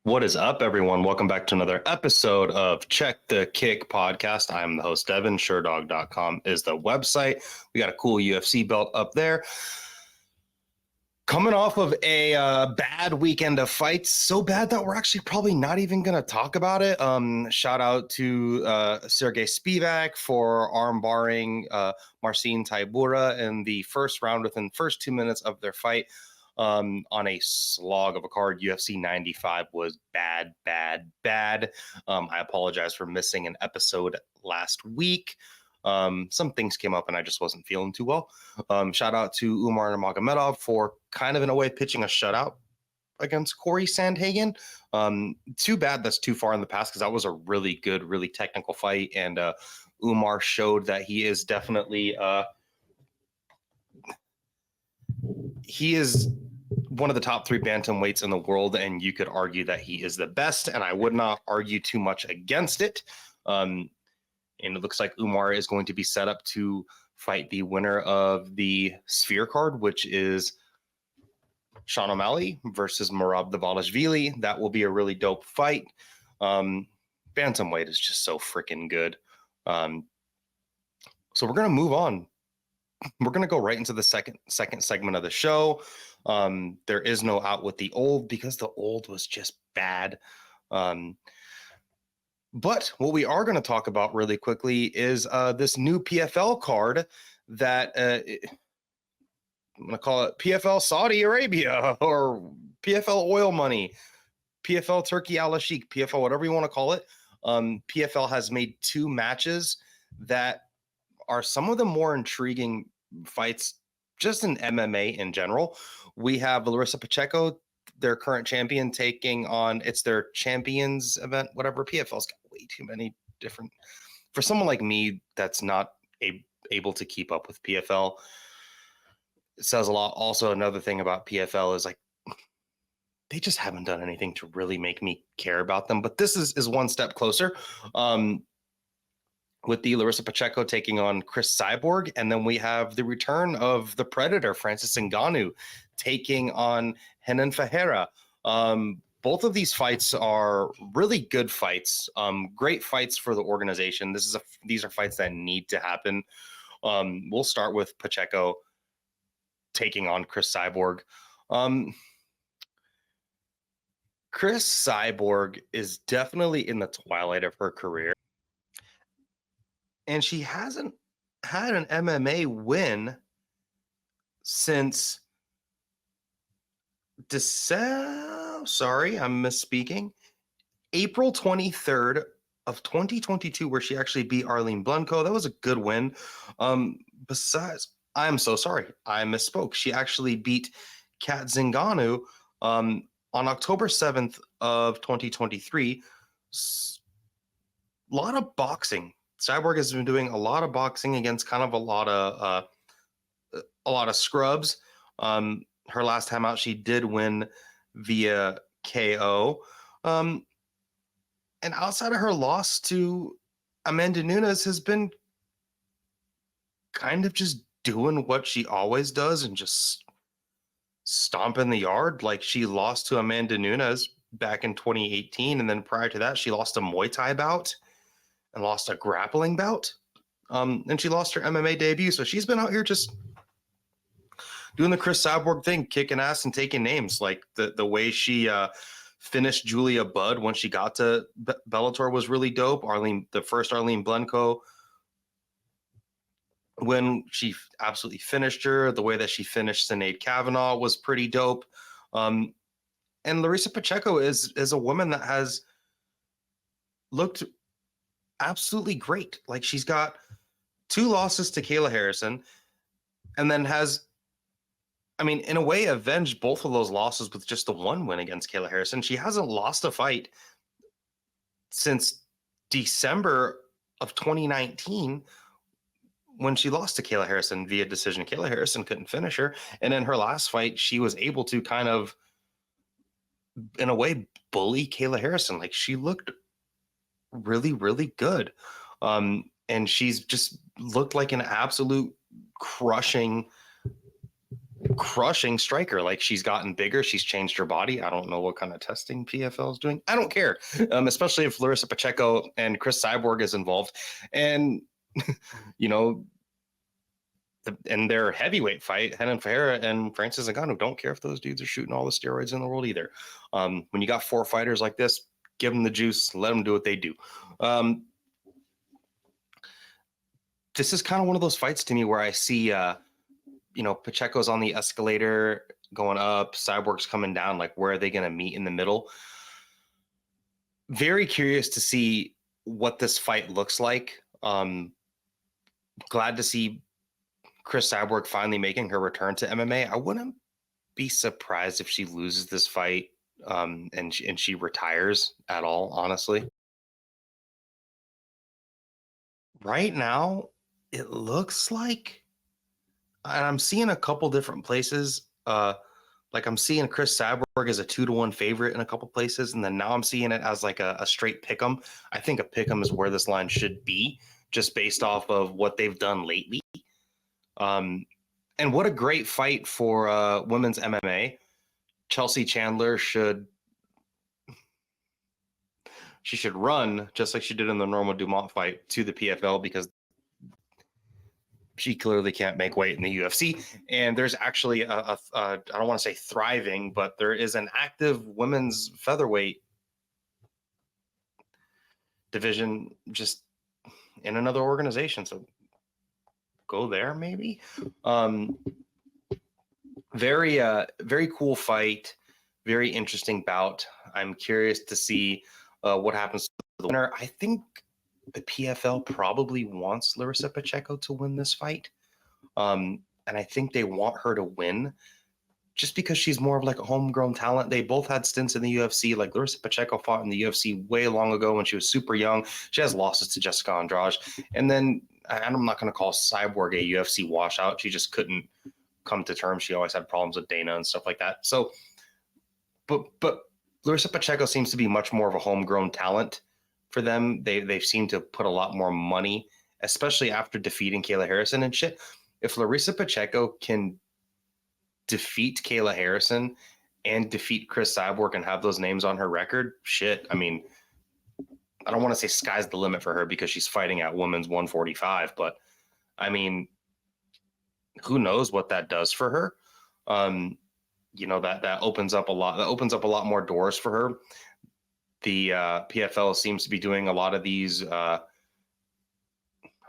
What is up, everyone? Welcome back to another episode of Check the Kick podcast. I'm the host, Devin. Sherdog.com is the website. We got a cool UFC belt up there. Coming off of a bad weekend of fights, so bad that we're actually probably not even going to talk about it. Shout out to Sergey Spivak for arm barring Marcin Tybura in the first round within the first 2 minutes of their fight. On a slog of a card. UFC 95 was bad. I apologize for missing an episode last week. Some things came up and I just wasn't feeling too well. Shout out to Umar Nurmagomedov for kind of in a way pitching a shutout against Corey Sandhagen. Too bad that's too far in the past because that was a really good, really technical fight. And Umar showed that he is definitely he is one of the top three bantamweights in the world, and you could argue that he is the best, and I would not argue too much against it. And it looks like Umar is going to be set up to fight the winner of the Sphere card, which is Sean O'Malley versus Merab Dvalishvili. That will be a really dope fight. Bantamweight is just so freaking good. So we're going to move on. We're going to go right into the second segment of the show. There is no out with the old because the old was just bad. But what we are going to talk about really quickly is this new PFL card that I'm going to call it PFL Saudi Arabia or PFL Oil Money, PFL Turkey Al Sheikh, PFL, whatever you want to call it. PFL has made two matches that are some of the more intriguing fights just in MMA in general. We have Larissa Pacheco, their current champion, taking on, it's their champions event, whatever. PFL's got way too many different, for someone like me that's not able to keep up with PFL, it says a lot. Also, another thing about PFL is like, they just haven't done anything to really make me care about them, but this is one step closer. With the Larissa Pacheco taking on Cris Cyborg. And then we have the return of the Predator, Francis Ngannou, taking on Renan Ferreira. Both of these fights are really good fights, great fights for the organization. These are fights that need to happen. We'll start with Pacheco taking on Cris Cyborg. Cris Cyborg is definitely in the twilight of her career. And she hasn't had an MMA win since December. Sorry, I'm misspeaking. April 23rd of 2022, where she actually beat Arlene Blanco. That was a good win. Besides, I'm so sorry, I misspoke. She actually beat Kat Zingano on October 7th of 2023. A lot of boxing. Cyborg has been doing a lot of boxing against kind of a lot of scrubs. Her last time out, she did win via KO. And outside of her loss to Amanda Nunes, has been kind of just doing what she always does and just stomping the yard. Like, she lost to Amanda Nunes back in 2018, and then prior to that, she lost a Muay Thai bout and lost a grappling bout. And she lost her MMA debut. So she's been out here just doing the Cris Cyborg thing, kicking ass and taking names. Like the way she finished Julia Budd when she got to Bellator was really dope. The first Arlene Blanco, when she absolutely finished her, the way that she finished Sinead Kavanaugh was pretty dope. And Larissa Pacheco is a woman that has looked absolutely great. Like, she's got 2 losses to Kayla Harrison and then has, I mean, in a way, avenged both of those losses with just the 1 win against Kayla Harrison. She hasn't lost a fight since December of 2019 when she lost to Kayla Harrison via decision. Kayla Harrison couldn't finish her. And in her last fight, she was able to kind of, in a way, bully Kayla Harrison. Like, she looked really, really good. And she's just looked like an absolute crushing crushing striker. Like, she's gotten bigger, she's changed her body. I don't know what kind of testing PFL is doing. I don't care, especially if Larissa Pacheco and Cris Cyborg is involved. And you know, in their heavyweight fight, Renan Ferreira and Francis Ngannou, don't care if those dudes are shooting all the steroids in the world either. When you got 4 fighters like this, give them the juice, let them do what they do. This is kind of one of those fights to me where I see, Pacheco's on the escalator going up, Cyborg's coming down. Like, where are they going to meet in the middle? Very curious to see what this fight looks like. Glad to see Cris Cyborg finally making her return to MMA. I wouldn't be surprised if she loses this fight and she retires at all, honestly. Right now, it looks like, and I'm seeing a couple different places. Like, I'm seeing Cris Cyborg as a 2-1 favorite in a couple places, and then now I'm seeing it as like a straight pick'em. I think a pick'em is where this line should be, just based off of what they've done lately. And what a great fight for women's MMA. Chelsea Chandler should run just like she did in the Norma Dumont fight to the PFL, because she clearly can't make weight in the UFC. And there's actually I don't want to say thriving, but there is an active women's featherweight division just in another organization. So go there, maybe. Very cool fight, very interesting bout. I'm curious to see what happens to the winner. I think the PFL probably wants Larissa Pacheco to win this fight. And I think they want her to win just because she's more of like a homegrown talent. They both had stints in the UFC. Like, Larissa Pacheco fought in the UFC way long ago when she was super young. She has losses to Jessica Andrade. And then, and I'm not going to call Cyborg a UFC washout. She just couldn't come to terms. She always had problems with Dana and stuff like that. So, but Larissa Pacheco seems to be much more of a homegrown talent for them. They've seemed to put a lot more money, especially after defeating Kayla Harrison and shit. If Larissa Pacheco can defeat Kayla Harrison and defeat Cris Cyborg and have those names on her record, shit, I mean, I don't want to say sky's the limit for her because she's fighting at women's 145, but I mean, who knows what that does for her? That opens up a lot. That opens up a lot more doors for her. The PFL seems to be doing a lot of these. I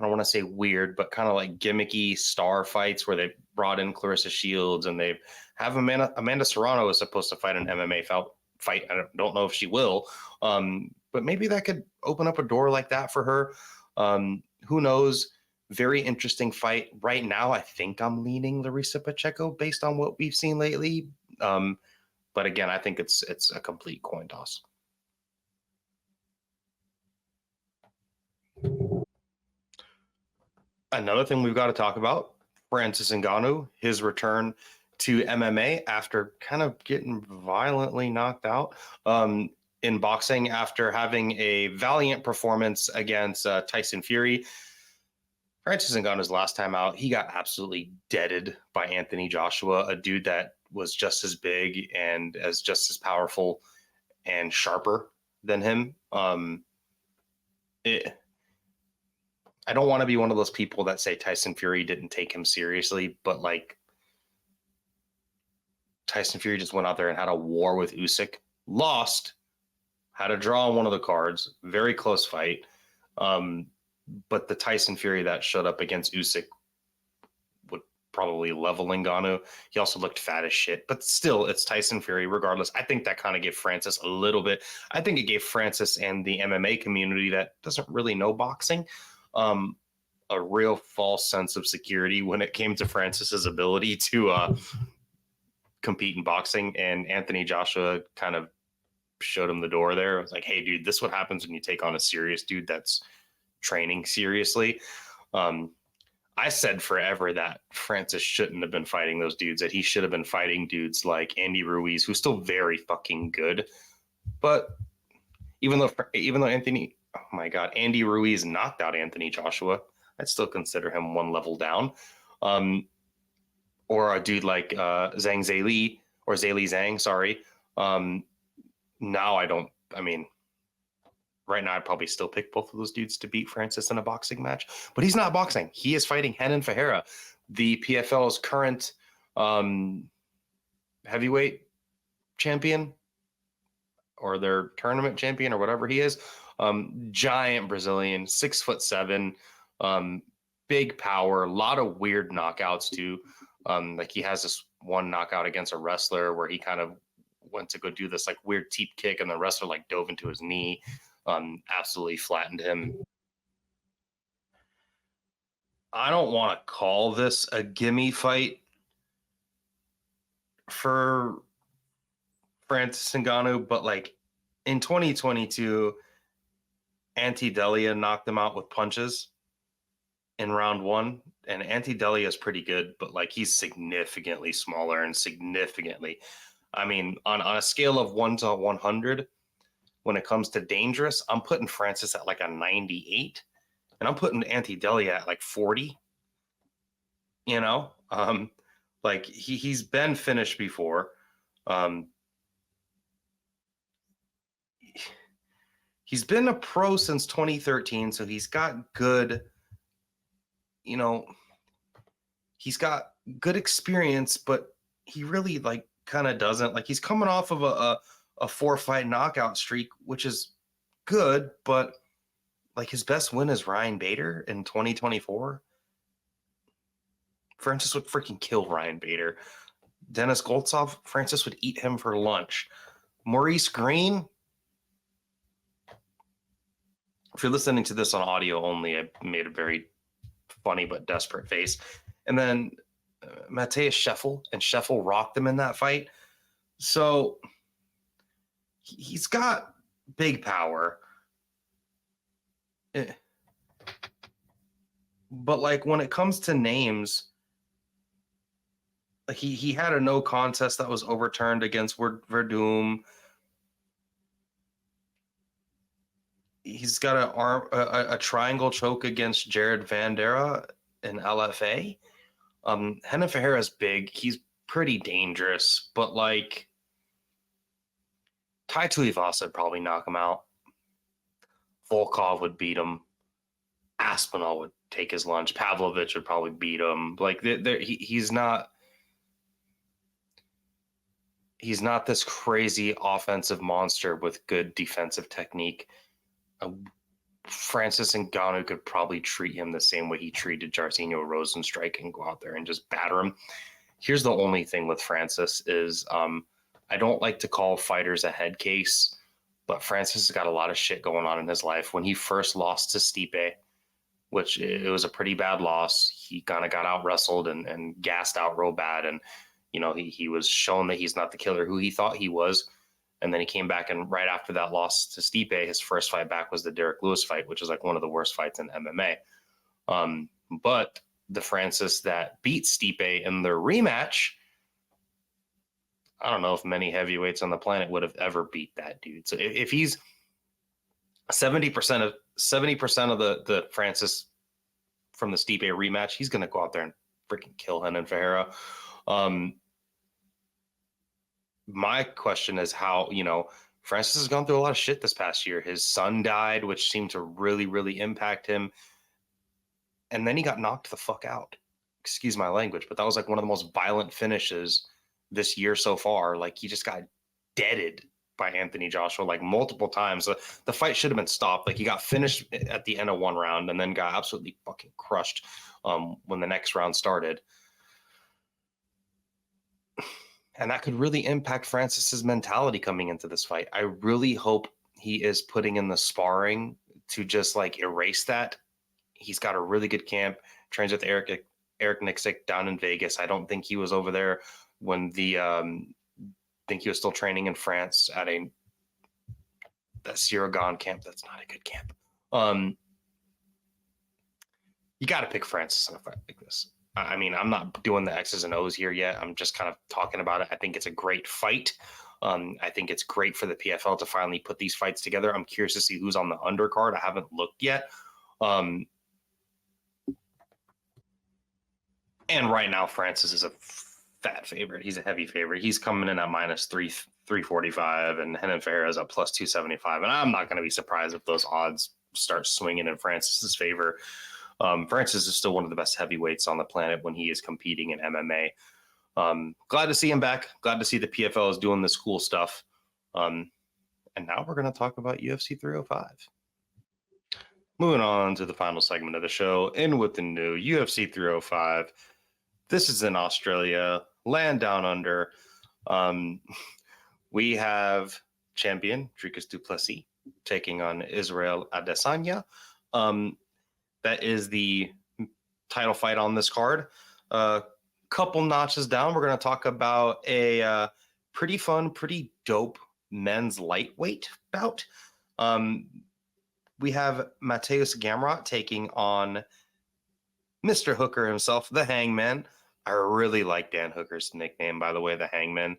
don't want to say weird, but kind of like gimmicky star fights where they brought in Clarissa Shields, and they have Amanda Serrano is supposed to fight an MMA fight. I don't know if she will, but maybe that could open up a door like that for her. Who knows? Very interesting fight. Right now, I think I'm leaning Larissa Pacheco based on what we've seen lately. But again, I think it's a complete coin toss. Another thing we've got to talk about, Francis Ngannou, his return to MMA after kind of getting violently knocked out in boxing after having a valiant performance against Tyson Fury. Francis Ngannou's last time out, he got absolutely deaded by Anthony Joshua, a dude that was just as big and just as powerful and sharper than him. I don't want to be one of those people that say Tyson Fury didn't take him seriously, but like, Tyson Fury just went out there and had a war with Usyk, lost, had a draw on one of the cards, very close fight. But the Tyson Fury that showed up against Usyk would probably level Ngannou. He also looked fat as shit, but still, it's Tyson Fury regardless. I think that kind of gave Francis a little bit. I think it gave Francis and the MMA community that doesn't really know boxing a real false sense of security when it came to Francis's ability to compete in boxing. And Anthony Joshua kind of showed him the door there. It was like, hey, dude, this is what happens when you take on a serious dude that's training seriously. I said forever that Francis shouldn't have been fighting those dudes, that he should have been fighting dudes like Andy Ruiz, who's still very fucking good. But even though Andy Ruiz knocked out Anthony Joshua, I'd still consider him one level down. or a dude like Zhang Zheli or Zheli Zhang, sorry. Now I mean, right now I'd probably still pick both of those dudes to beat Francis in a boxing match, but he's not boxing. He is fighting Renan Ferreira, the PFL's current heavyweight champion or their tournament champion or whatever he is. Giant Brazilian, 6'7", big power, a lot of weird knockouts too. Like he has this one knockout against a wrestler where he kind of went to go do this like weird teep kick and the wrestler like dove into his knee, absolutely flattened him. I don't want to call this a gimme fight for Francis Ngannou, but like in 2022, Delia knocked him out with punches in round 1, and Delia is pretty good, but like he's significantly smaller and significantly. I mean, on a scale of 1 to 100, when it comes to dangerous, I'm putting Francis at like a 98, and I'm putting Delia at like 40. You know, like he's been finished before. He's been a pro since 2013, so he's got good, you know, he's got good experience, but he really like kind of doesn't. Like he's coming off of a 4-fight knockout streak, which is good, but like his best win is Ryan Bader in 2024. Francis would freaking kill Ryan Bader. Dennis Goltsov, Francis would eat him for lunch. Maurice Green, if you're listening to this on audio only, I made a very funny but desperate face. And then Mateusz Scheffel, and Scheffel rocked him in that fight. So he's got big power. But like when it comes to names, like he had a no contest that was overturned against Verdum. He's got a triangle choke against Jared Vandera in LFA. Renan Ferreira's big. He's pretty dangerous, but like Tai Tuivasa would probably knock him out. Volkov would beat him. Aspinall would take his lunch. Pavlovich would probably beat him. Like he's not this crazy offensive monster with good defensive technique. Francis Ngannou could probably treat him the same way he treated Jairzinho Rozenstruik and go out there and just batter him. Here's the only thing with Francis is I don't like to call fighters a head case, but Francis has got a lot of shit going on in his life. When he first lost to Stipe, which it was a pretty bad loss, he kind of got out wrestled and gassed out real bad. And, you know, he was shown that he's not the killer who he thought he was. And then he came back, and right after that loss to Stipe, his first fight back was the Derek Lewis fight, which is like one of the worst fights in MMA. But the Francis that beat Stipe in their rematch, I don't know if many heavyweights on the planet would have ever beat that dude. So if he's 70% of the Francis from the Stipe rematch, he's going to go out there and freaking kill Renan Ferreira. My question is how, you know, Francis has gone through a lot of shit this past year. His son died, which seemed to really, really impact him. And then he got knocked the fuck out. Excuse my language, but that was like one of the most violent finishes this year so far. Like he just got deaded by Anthony Joshua like multiple times. The fight should have been stopped. Like he got finished at the end of one round and then got absolutely fucking crushed when the next round started. And that could really impact Francis's mentality coming into this fight. I really hope he is putting in the sparring to just like erase that. He's got a really good camp, trains with Eric Nixick down in Vegas. I don't think he was over there when I think he was still training in France at that Siragan camp. That's not a good camp. You got to pick Francis in a fight like this. I mean, I'm not doing the X's and O's here yet. I'm just kind of talking about it. I think it's a great fight. I think it's great for the PFL to finally put these fights together. I'm curious to see who's on the undercard. I haven't looked yet. And And right now, Francis is a fat favorite. He's a heavy favorite. He's coming in at minus 345, and Renan Ferreira is at plus 275. And I'm not going to be surprised if those odds start swinging in Francis's favor. Francis is still one of the best heavyweights on the planet when he is competing in MMA. Glad to see him back. Glad to see the PFL is doing this cool stuff. And now we're going to talk about UFC 305. Moving on to the final segment of the show, in with the new UFC 305. This is in Australia, land down under. We have champion Dricus du Plessis taking on Israel Adesanya. That is the title fight on this card. Couple notches down, we're going to talk about a pretty fun, pretty dope men's lightweight bout. We have Mateusz Gamrot taking on Mr. Hooker himself, the Hangman. I really like Dan Hooker's nickname, by the way, the Hangman.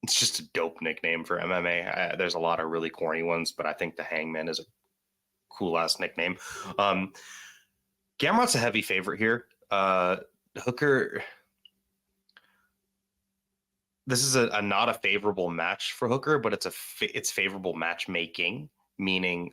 It's just a dope nickname for MMA. There's a lot of really corny ones, but I think the Hangman is a cool-ass nickname. Gamrot's a heavy favorite here. Hooker, this is a not a favorable match for Hooker, but it's favorable matchmaking, meaning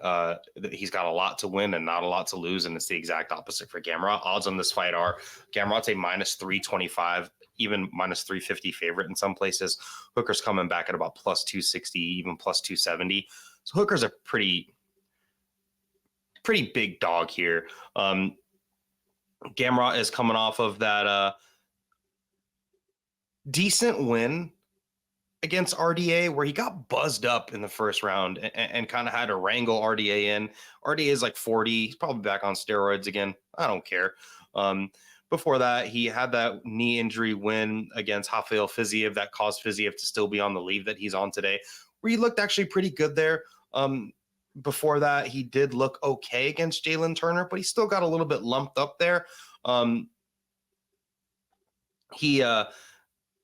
he's got a lot to win and not a lot to lose, and it's the exact opposite for Gamrot. Odds on this fight are Gamrot's a minus 325, even minus 350 favorite in some places. Hooker's coming back at about plus 260, even plus 270. So Hooker's a pretty big dog here. Gamrot is coming off of that decent win against RDA where he got buzzed up in the first round and kind of had to wrangle RDA in. RDA is like 40. He's probably back on steroids again. I don't care. Before that, he had that knee injury win against Rafael Fiziev that caused Fiziev to still be on the leave that he's on today, where he looked actually pretty good there. Before that, he did look okay against Jalen Turner, but he still got a little bit lumped up there.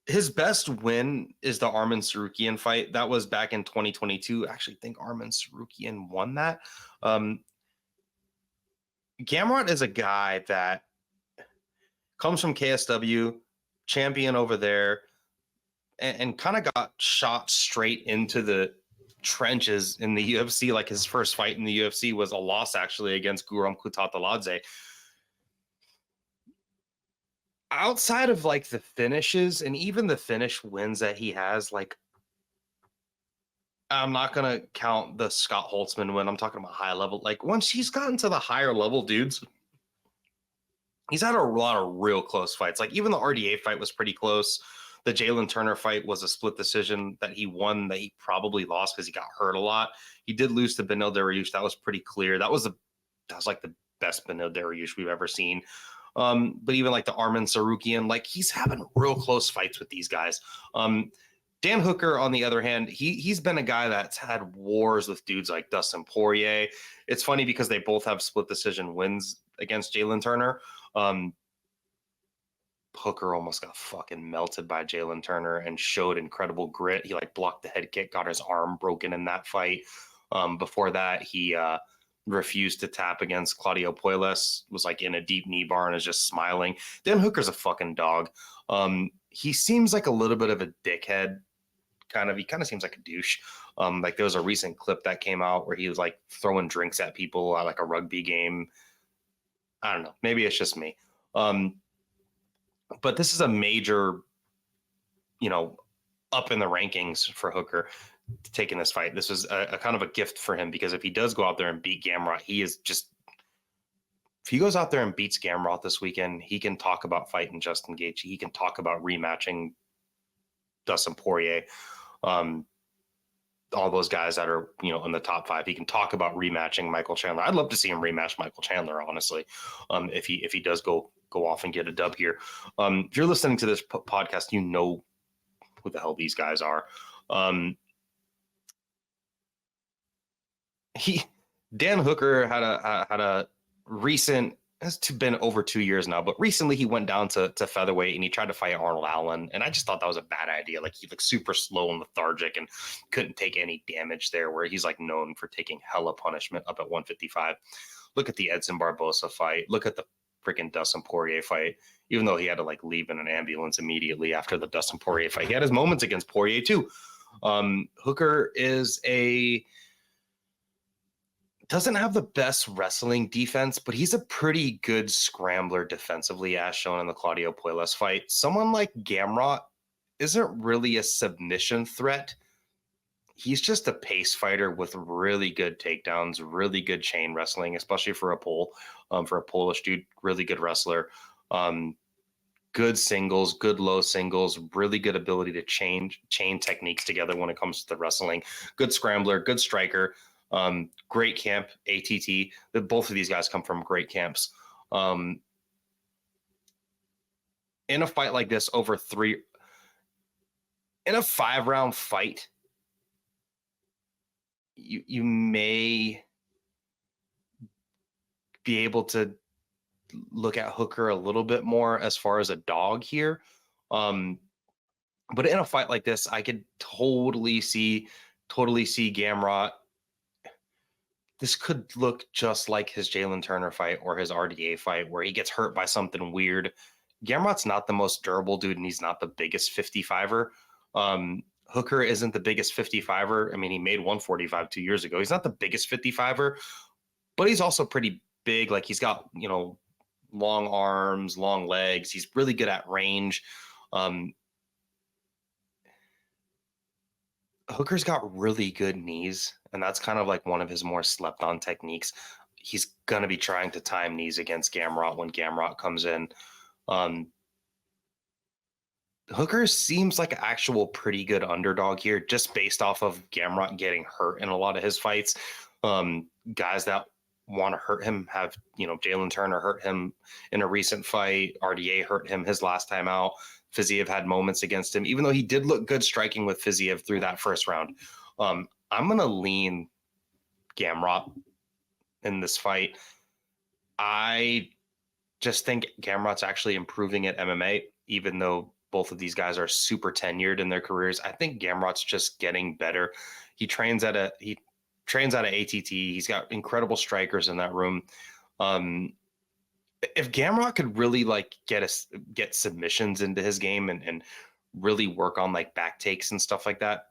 His best win is the Arman Sarukian fight. That was back in 2022. I actually think Arman Sarukian won that. Gamrot is a guy that comes from KSW, champion over there, and kind of got shot straight into the trenches in the UFC. Like his first fight in the UFC was a loss actually against Guram Kutataladze. Outside of like the finishes and even the finish wins that he has, like I'm not going to count the Scott Holtzman win. I'm talking about high level. Like once he's gotten to the higher level dudes, he's had a lot of real close fights. Like even the RDA fight was pretty close. The Jalen Turner fight was a split decision that he won that he probably lost because he got hurt a lot. He did lose to Beneil Dariush. That was pretty clear. That was like the best Beneil Dariush we've ever seen. But even like the Arman Sarukian, like he's having real close fights with these guys. Dan Hooker, on the other hand, he's been a guy that's had wars with dudes like Dustin Poirier. It's funny because they both have split decision wins against Jalen Turner. Hooker almost got fucking melted by Jalen Turner and showed incredible grit. He like blocked the head kick, got his arm broken in that fight. Before that, he refused to tap against Claudio Puelles, was like in a deep knee bar and is just smiling. Dan Hooker's a fucking dog. He seems like a little bit of a dickhead. He kind of seems like a douche. Like there was a recent clip that came out where he was like throwing drinks at people at like a rugby game. I don't know. Maybe it's just me. But this is a major, up in the rankings for Hooker taking this fight. This was a kind of a gift for him because if he does go out there and beat Gamrot, if he goes out there and beats Gamrot this weekend, he can talk about fighting Justin Gaethje. He can talk about rematching Dustin Poirier. All those guys that are, in the top 5. He can talk about rematching Michael Chandler. I'd love to see him rematch Michael Chandler, honestly, if he does go off and get a dub here. If you're listening to this podcast, you know who the hell these guys are. Dan Hooker had a recent, it's been over 2 years now, but recently he went down to featherweight and he tried to fight Arnold Allen. And I just thought that was a bad idea. Like he looked super slow and lethargic and couldn't take any damage there, where he's like known for taking hella punishment up at 155. Look at the Edson Barbosa fight. Look at the freaking Dustin Poirier fight, even though he had to like leave in an ambulance immediately after the Dustin Poirier fight. He had his moments against Poirier too. Hooker doesn't have the best wrestling defense, but he's a pretty good scrambler defensively, as shown in the Claudio Puelles fight. Someone like Gamrot isn't really a submission threat. He's just a pace fighter with really good takedowns, really good chain wrestling, especially for a Polish dude, really good wrestler. Good singles, good low singles, really good ability to chain techniques together when it comes to the wrestling. Good scrambler, good striker, great camp, ATT. Both of these guys come from great camps. In a fight like this, in a 5-round fight, you may be able to look at Hooker a little bit more as far as a dog here. But in a fight like this, I could totally see Gamrot. This could look just like his Jalen Turner fight or his RDA fight where he gets hurt by something weird. Gamrot's not the most durable dude, and he's not the biggest 55er. Hooker isn't the biggest 55er. I mean, he made 145 2 years ago. He's not the biggest 55er, but he's also pretty big. Like, he's got, long arms, long legs. He's really good at range. Hooker's got really good knees, and that's kind of like one of his more slept on techniques. He's going to be trying to time knees against Gamrot when Gamrot comes in. Hooker seems like an actual pretty good underdog here, just based off of Gamrot getting hurt in a lot of his fights. Guys that want to hurt him have, Jalen Turner hurt him in a recent fight. RDA hurt him his last time out. Fiziev had moments against him, even though he did look good striking with Fiziev through that first round. I'm going to lean Gamrot in this fight. I just think Gamrot's actually improving at MMA, even though both of these guys are super tenured in their careers. I think Gamrot's just getting better. He trains out of ATT. He's got incredible strikers in that room. If Gamrot could really get submissions into his game and really work on like back takes and stuff like that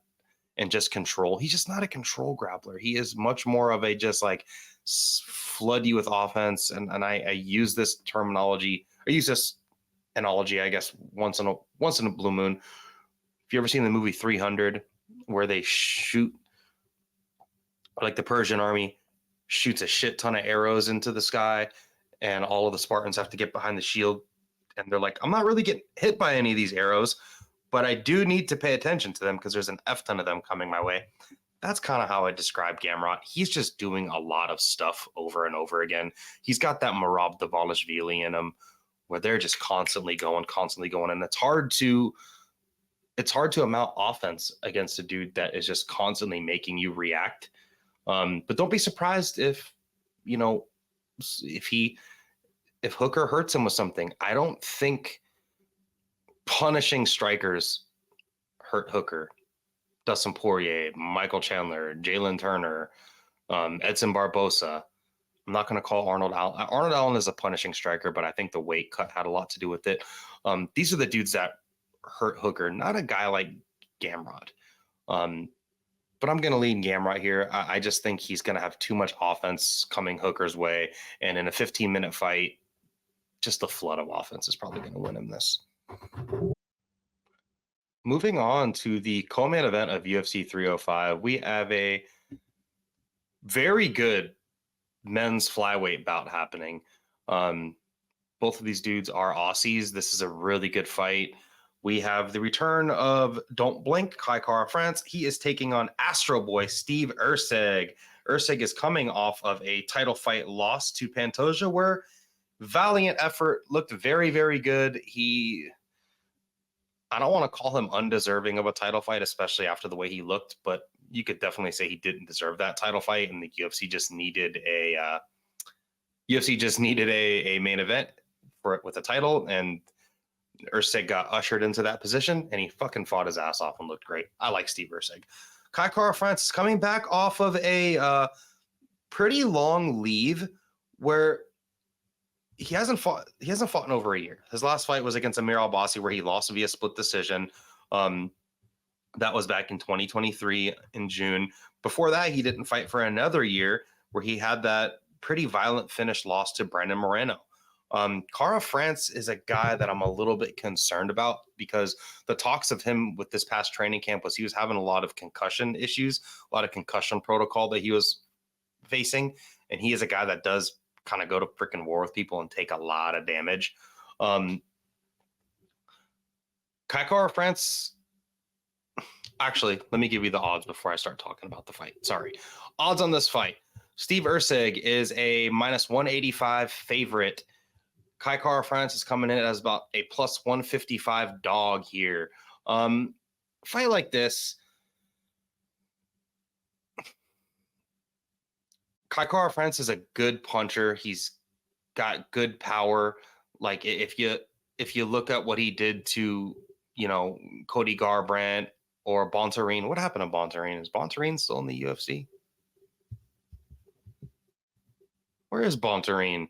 and just control, he's just not a control grappler. He is much more of a just like flood you with offense. And I use this terminology, I use this analogy, I guess, once in a blue moon. If you ever seen the movie 300, where they shoot, like the Persian army shoots a shit ton of arrows into the sky, and all of the Spartans have to get behind the shield, and they're like, I'm not really getting hit by any of these arrows, but I do need to pay attention to them because there's an F ton of them coming my way. That's kind of how I describe Gamrot. He's just doing a lot of stuff over and over again. He's got that Merab Dvalishvili in him, where they're just constantly going, and it's hard to amount offense against a dude that is just constantly making you react. But don't be surprised if Hooker hurts him with something. I don't think punishing strikers hurt Hooker. Dustin Poirier, Michael Chandler, Jalen Turner, Edson Barbosa. I'm not going to call Arnold Allen. Arnold Allen is a punishing striker, but I think the weight cut had a lot to do with it. These are the dudes that hurt Hooker, not a guy like Gamrot. But I'm going to lean Gamrot here. I just think he's going to have too much offense coming Hooker's way. And in a 15-minute fight, just the flood of offense is probably going to win him this. Moving on to the co-main event of UFC 305, we have a very good men's flyweight bout happening. Both of these dudes are Aussies. This is a really good fight. We have the return of Don't Blink, Kai Kara France. He is taking on Astro Boy Steve Erceg. Erceg is coming off of a title fight loss to Pantoja, where valiant effort, looked very, very good. I don't want to call him undeserving of a title fight, especially after the way he looked, but you could definitely say he didn't deserve that title fight, and the UFC just needed a main event for it with a title, and Erceg got ushered into that position, and he fucking fought his ass off and looked great. I like Steve Erceg. Kai Kara France is coming back off of a pretty long leave where he hasn't fought in over a year. His last fight was against Amir Albasi, where he lost via split decision. That was back in 2023 in June. Before that, he didn't fight for another year, where he had that pretty violent finish loss to Brandon Moreno. Kara France is a guy that I'm a little bit concerned about, because the talks of him with this past training camp was he was having a lot of concussion issues, a lot of concussion protocol that he was facing. And he is a guy that does kind of go to freaking war with people and take a lot of damage. Kara France, actually, let me give you the odds before I start talking about the fight. Sorry. Odds on this fight. Steve Erceg is a minus 185 favorite. Kara France is coming in as about a plus 155 dog here. Fight like this, Kara France is a good puncher. He's got good power. Like if you look at what he did to, Cody Garbrandt or Bontarine. What happened to Bontarine? Is Bontarine still in the UFC? Where is Bontarine?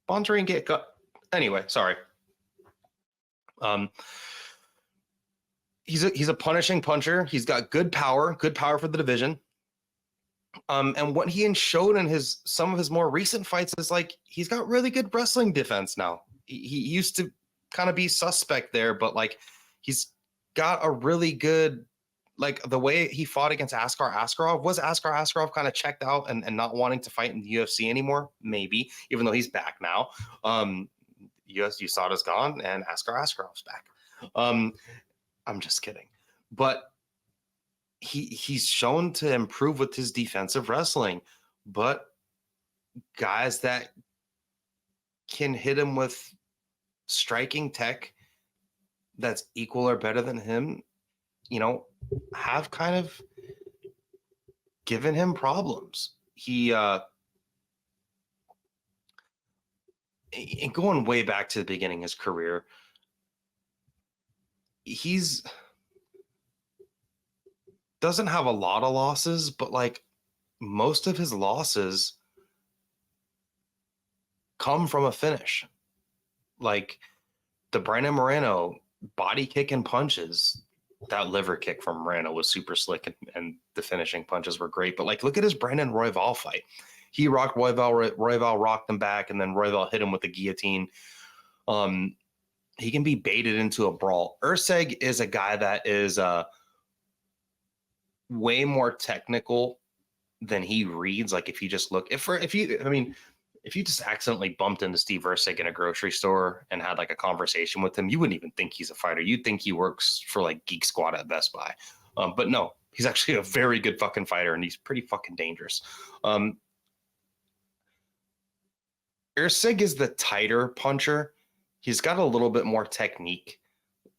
Bontarine get cut. Anyway, sorry. He's a punishing puncher. He's got good power for the division. And what he showed in some of his more recent fights is like he's got really good wrestling defense now. He used to kind of be suspect there, but like he's got a really good, like the way he fought against Askar Askarov. Was Askar Askarov kind of checked out and not wanting to fight in the UFC anymore? Maybe, even though he's back now. USADA's gone and Askar Askarov's back. I'm just kidding. But he's shown to improve with his defensive wrestling, but guys that can hit him with striking tech that's equal or better than him, have kind of given him problems. He and going way back to the beginning of his career, he's doesn't have a lot of losses, but like most of his losses come from a finish. Like the Brandon Moreno body kick and punches, that liver kick from Moreno was super slick, and the finishing punches were great. But like, look at his Brandon Royval fight. He rocked Royval, Royval rocked him back, and then Royval hit him with the guillotine. He can be baited into a brawl. Erceg is a guy that is way more technical than he reads. Like if you just look, if you just accidentally bumped into Steve Erceg in a grocery store and had like a conversation with him, you wouldn't even think he's a fighter. You'd think he works for like Geek Squad at Best Buy. But no, he's actually a very good fucking fighter, and he's pretty fucking dangerous. Erceg is the tighter puncher. He's got a little bit more technique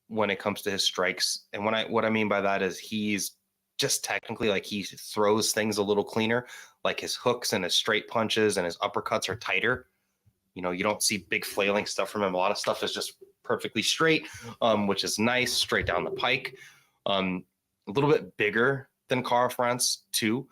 when it comes to his strikes. And what I mean by that is he's just technically, like, he throws things a little cleaner. Like his hooks and his straight punches and his uppercuts are tighter. You don't see big flailing stuff from him. A lot of stuff is just perfectly straight, which is nice, straight down the pike. A little bit bigger than Kara France too.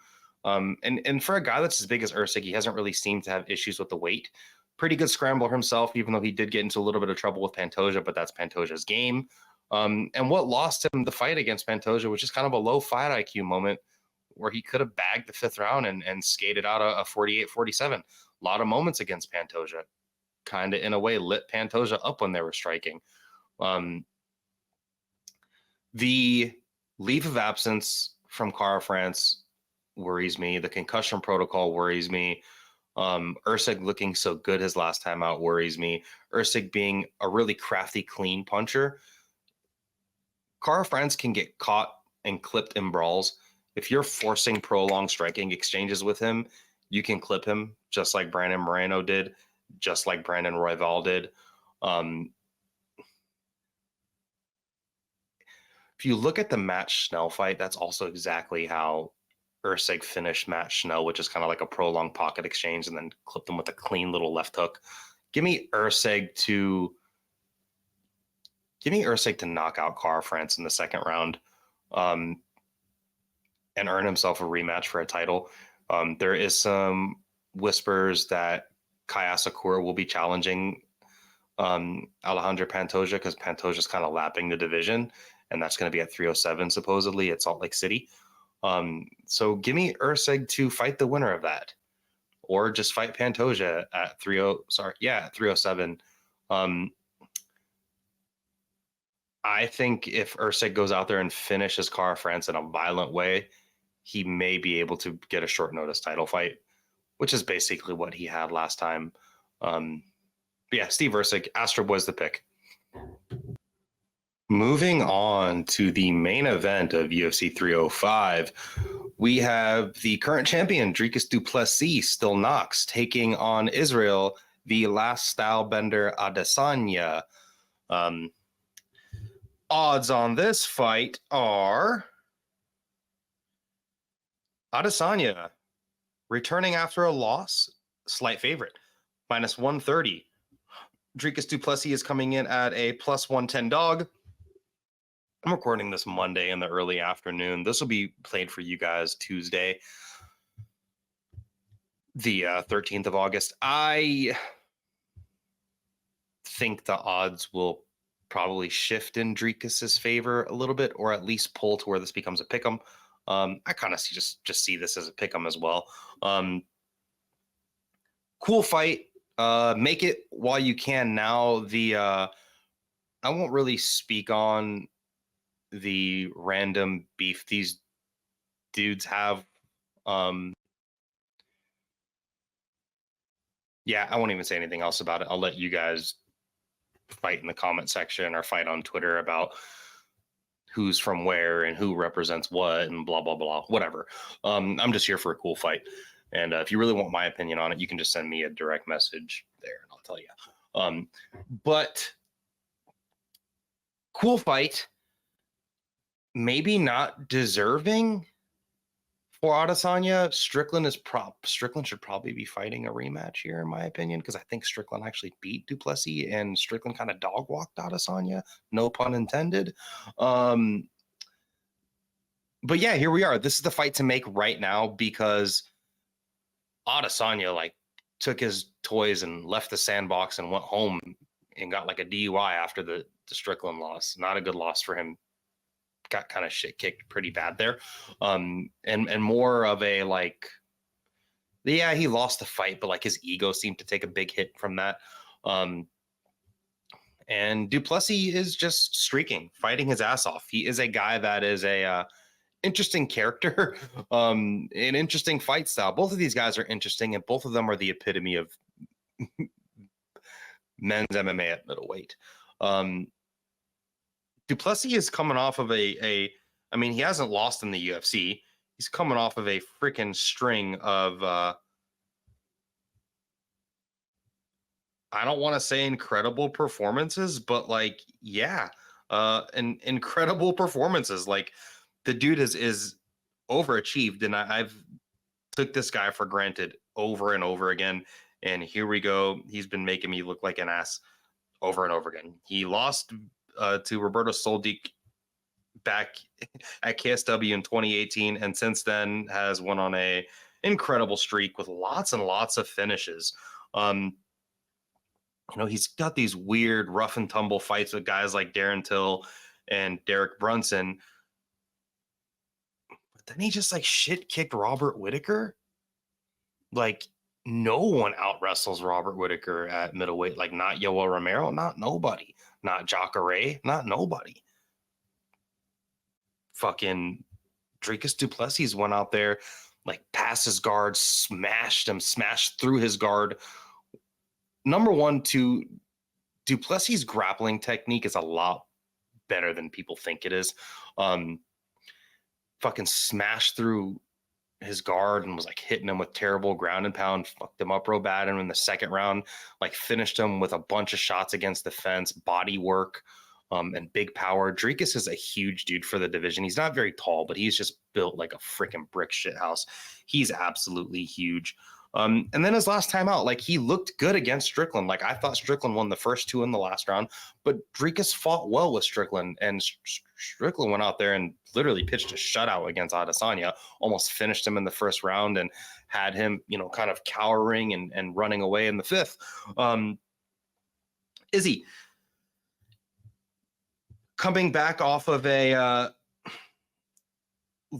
And for a guy that's as big as Erceg, he hasn't really seemed to have issues with the weight. Pretty good scrambler himself, even though he did get into a little bit of trouble with Pantoja, but that's Pantoja's game. And what lost him the fight against Pantoja, which is kind of a low fight IQ moment, where he could have bagged the fifth round and skated out a 48-47. A lot of moments against Pantoja kind of, in a way, lit Pantoja up when they were striking. The leave of absence from Kara France worries me. The concussion protocol worries me. Erceg looking so good his last time out worries me. Erceg being a really crafty, clean puncher. Kara France can get caught and clipped in brawls. If you're forcing prolonged striking exchanges with him, you can clip him, just like Brandon Moreno did, just like Brandon Royval did. If you look at the Matt Schnell fight, that's also exactly how Erceg finished Matt Schnell, which is kind of like a prolonged pocket exchange and then clipped him with a clean little left hook. Give me Erceg to knock out Kara France in the second round, and earn himself a rematch for a title. There is some whispers that Kai Asakura will be challenging Alejandro Pantoja, because Pantoja's kind of lapping the division, and that's going to be at 307 supposedly at Salt Lake City. So give me Erceg to fight the winner of that, or just fight Pantoja at 307. I think if Erceg goes out there and finishes Cara France in a violent way, he may be able to get a short notice title fight, which is basically what he had last time. Yeah, Steve Erceg, Astro Boy's the pick. Moving on to the main event of UFC 305, we have the current champion, Dricus du Plessis, still Knox, taking on Israel, the last style bender Adesanya. Odds on this fight are Adesanya returning after a loss, slight favorite, minus 130. Dricus du Plessis is coming in at a plus 110 dog. I'm recording this Monday in the early afternoon. This will be played for you guys Tuesday, the 13th of August. I think the odds will probably shift in Dricus's favor a little bit, or at least pull to where this becomes a pick'em. I kind of just see this as a pick'em as well. Cool fight. Make it while you can now. I won't really speak on the random beef these dudes have. Yeah, I won't even say anything else about it. I'll let you guys fight in the comment section or fight on Twitter about who's from where and who represents what and blah, blah, blah, whatever. I'm just here for a cool fight. And if you really want my opinion on it, you can just send me a direct message there and I'll tell you. But cool fight. Maybe not deserving for Adesanya. Strickland should probably be fighting a rematch here, in my opinion, because I think Strickland actually beat du Plessis and Strickland kind of dog walked Adesanya. No pun intended. But yeah, here we are. This is the fight to make right now, because Adesanya took his toys and left the sandbox and went home and got a DUI after the Strickland loss. Not a good loss for him. Got kind of shit kicked pretty bad there. And more of a yeah, he lost the fight, but his ego seemed to take a big hit from that. And du Plessis is just streaking, fighting his ass off. He is a guy that is a interesting character, an interesting fight style. Both of these guys are interesting, and both of them are the epitome of men's MMA at middleweight. Du Plessis is coming off of I mean, he hasn't lost in the UFC. He's coming off of a freaking string of, I don't want to say incredible performances, but yeah, incredible performances. The dude is overachieved, and I've took this guy for granted over and over again. And here we go. He's been making me look like an ass over and over again. He lost to Roberto Soldic back at KSW in 2018, and since then has went on a incredible streak with lots and lots of finishes. He's got these weird rough and tumble fights with guys like Darren Till and Derek Brunson, but then he just shit kicked Robert Whittaker. No one out wrestles Robert Whittaker at middleweight. Not Yoel Romero, not nobody. Not Jacare, not nobody. Fucking Dricus du Plessis went out there, past his guard, smashed through his guard. Number one, du Plessis' grappling technique is a lot better than people think it is. Fucking smashed through his guard and was hitting him with terrible ground and pound, fucked him up real bad. And in the second round, finished him with a bunch of shots against the fence, body work, and big power. Dricus is a huge dude for the division. He's not very tall, but he's just built like a freaking brick shit house. He's absolutely huge. And then his last time out, like he looked good against Strickland. Like I thought Strickland won the first 2 in the last round, but Dricus fought well with Strickland, and Strickland went out there and literally pitched a shutout against Adesanya, almost finished him in the first round and had him, kind of cowering and running away in the 5th. Izzy coming back off of a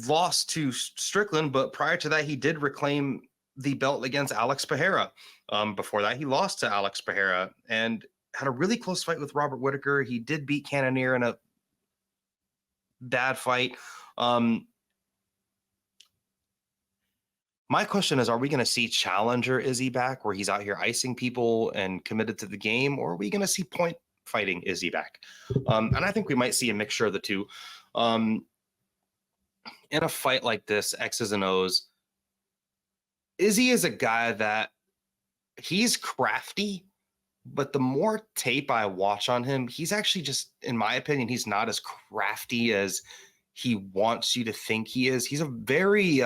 loss to Strickland, but prior to that, he did reclaim the belt against Alex Pereira. Before that, he lost to Alex Pereira and had a really close fight with Robert Whittaker. He did beat Cannonier in a bad fight. My question is, are we going to see challenger Izzy back where he's out here icing people and committed to the game, or are we going to see point fighting Izzy back? And I think we might see a mixture of the two. In a fight like this, X's and O's, Izzy is a guy that he's crafty, but the more tape I watch on him, he's actually just, in my opinion, he's not as crafty as he wants you to think he is. He's a very,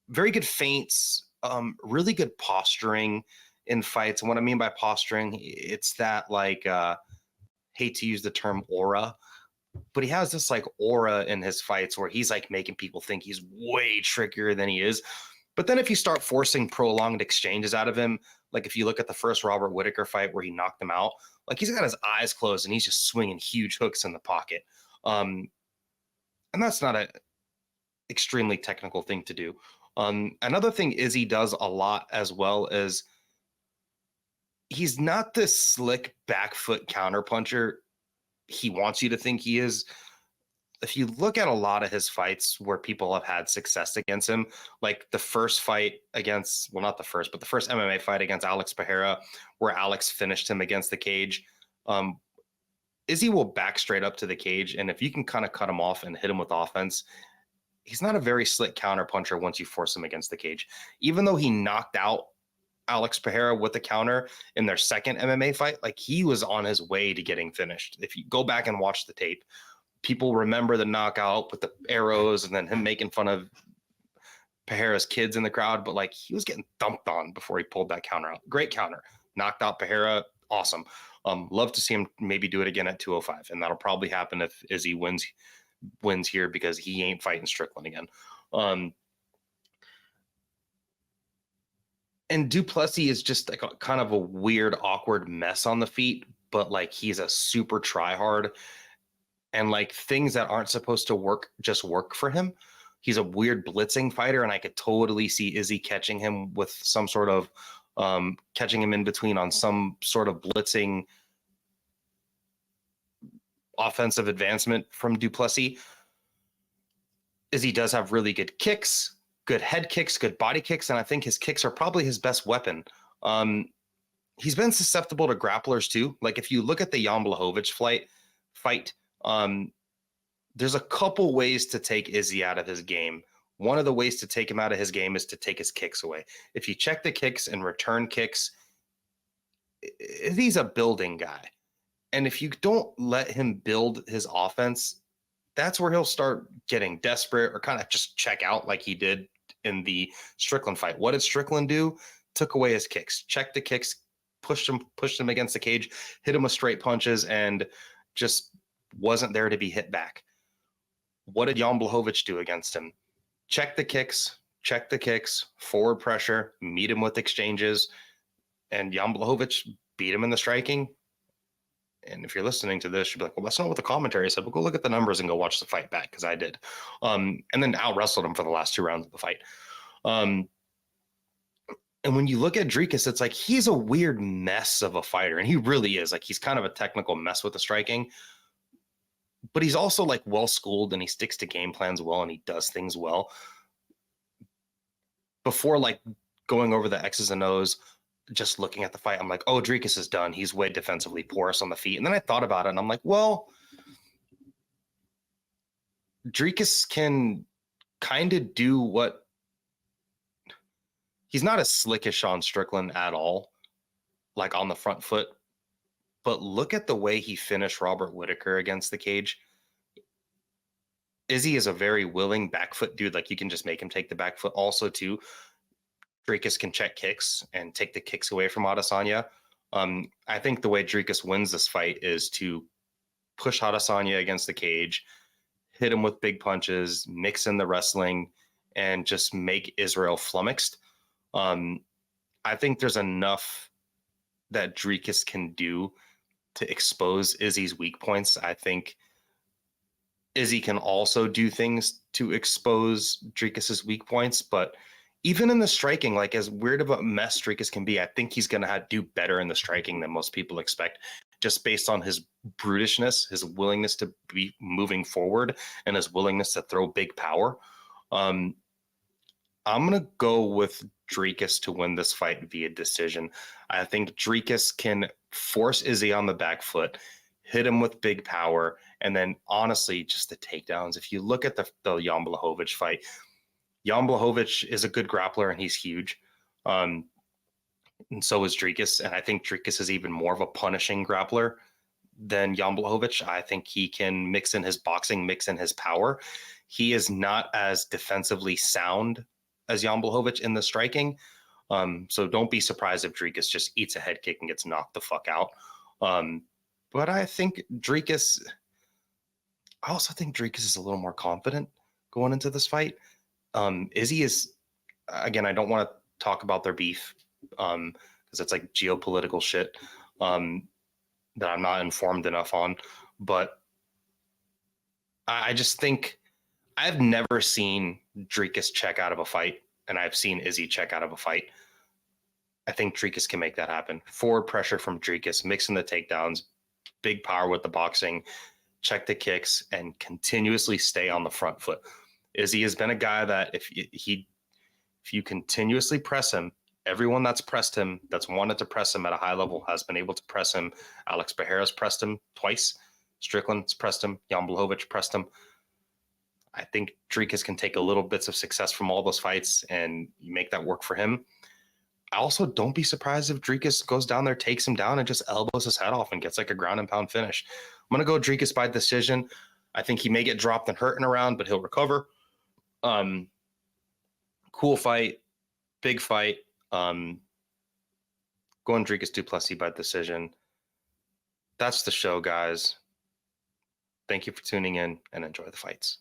very good feints, really good posturing in fights. And what I mean by posturing, it's that like, hate to use the term aura, but he has this like aura in his fights where he's like making people think he's way trickier than he is. But then if you start forcing prolonged exchanges out of him, like if you look at the first Robert Whittaker fight where he knocked him out, like he's got his eyes closed and he's just swinging huge hooks in the pocket. And that's not an extremely technical thing to do. Another thing Izzy does a lot as well is he's not this slick back foot counterpuncher he wants you to think he is. If you look at a lot of his fights where people have had success against him, like the first fight against, well, not the first, but the first MMA fight against Alex Pereira, where Alex finished him against the cage, Izzy will back straight up to the cage. And if you can kind of cut him off and hit him with offense, he's not a very slick counterpuncher once you force him against the cage. Even though he knocked out Alex Pereira with the counter in their second MMA fight, like he was on his way to getting finished. If you go back and watch the tape, people remember the knockout with the arrows and then him making fun of Pereira's kids in the crowd, but like he was getting thumped on before he pulled that counter out. Great counter, knocked out Pereira. Awesome. Love to see him maybe do it again at 205. And that'll probably happen if Izzy wins here because he ain't fighting Strickland again. And du Plessis is just like a kind of a weird, awkward mess on the feet, but like he's a super tryhard, and like things that aren't supposed to work just work for him. He's a weird blitzing fighter, and I could totally see Izzy catching him with some sort of catching him in between on some sort of blitzing offensive advancement from du Plessis. Izzy does have really good kicks, good head kicks, good body kicks, and I think his kicks are probably his best weapon. He's been susceptible to grapplers too. Like if you look at the Jan Blachowicz fight, there's a couple ways to take Izzy out of his game. One of the ways to take him out of his game is to take his kicks away. If you check the kicks and return kicks, he's a building guy. And if you don't let him build his offense, that's where he'll start getting desperate or kind of just check out like he did in the Strickland fight. What did Strickland do? Took away his kicks, checked the kicks, pushed him against the cage, hit him with straight punches, and just wasn't there to be hit back. What did Jan Blachowicz do against him? Check the kicks, forward pressure, meet him with exchanges, and Jan Blachowicz beat him in the striking. And if you're listening to this, you'll be like, well, that's not what the commentary said. But go look at the numbers and go watch the fight back, because I did. And then out-wrestled him for the last 2 rounds of the fight. And when you look at Dricus, it's like he's a weird mess of a fighter. And he really is. Like he's kind of a technical mess with the striking. But he's also like well-schooled, and he sticks to game plans well, and he does things well. Before like going over the X's and O's, just looking at the fight, I'm like, oh, Dricus is done. He's way defensively porous on the feet. And then I thought about it, and I'm like, well, Dricus can kind of do what he's not as slickish on Strickland at all, like on the front foot. But look at the way he finished Robert Whittaker against the cage. Izzy is a very willing back foot dude. Like you can just make him take the back foot also too. Dricus can check kicks and take the kicks away from Adesanya. I think the way Dricus wins this fight is to push Adesanya against the cage, hit him with big punches, mix in the wrestling, and just make Israel flummoxed. I think there's enough that Dricus can do to expose Izzy's weak points. I think Izzy can also do things to expose Dricus's weak points, but even in the striking, like as weird of a mess Dricus can be, I think he's going to do better in the striking than most people expect, just based on his brutishness, his willingness to be moving forward, and his willingness to throw big power. I'm going to go with Dricus to win this fight via decision. I think Dricus can force Izzy on the back foot, hit him with big power, and then honestly, just the takedowns. If you look at the Jan Blachowicz fight, Jan Blachowicz is a good grappler and he's huge. And so is Dricus. And I think Dricus is even more of a punishing grappler than Jan Blachowicz. I think he can mix in his boxing, mix in his power. He is not as defensively sound as Jan Blachowicz in the striking. So don't be surprised if Dricus just eats a head kick and gets knocked the fuck out. But I think Dricus, I also think Dricus is a little more confident going into this fight. Izzy is, again, I don't want to talk about their beef because it's like geopolitical shit that I'm not informed enough on. But I just think I've never seen Dricus check out of a fight, and I've seen Izzy check out of a fight. I think Dricus can make that happen. Forward pressure from Dricus, mixing the takedowns, big power with the boxing, check the kicks, and continuously stay on the front foot. Izzy has been a guy that if you continuously press him, everyone that's pressed him, that's wanted to press him at a high level, has been able to press him. Alex Pereira's pressed him twice. Strickland's pressed him. Jan Blachowicz pressed him. I think Dricus can take a little bits of success from all those fights and make that work for him. I also don't be surprised if Dricus goes down there, takes him down, and just elbows his head off and gets like a ground and pound finish. I'm going to go Dricus by decision. I think he may get dropped and hurt in a round, but he'll recover. Cool fight, big fight. Going Dricus du Plessis by decision. That's the show, guys. Thank you for tuning in and enjoy the fights.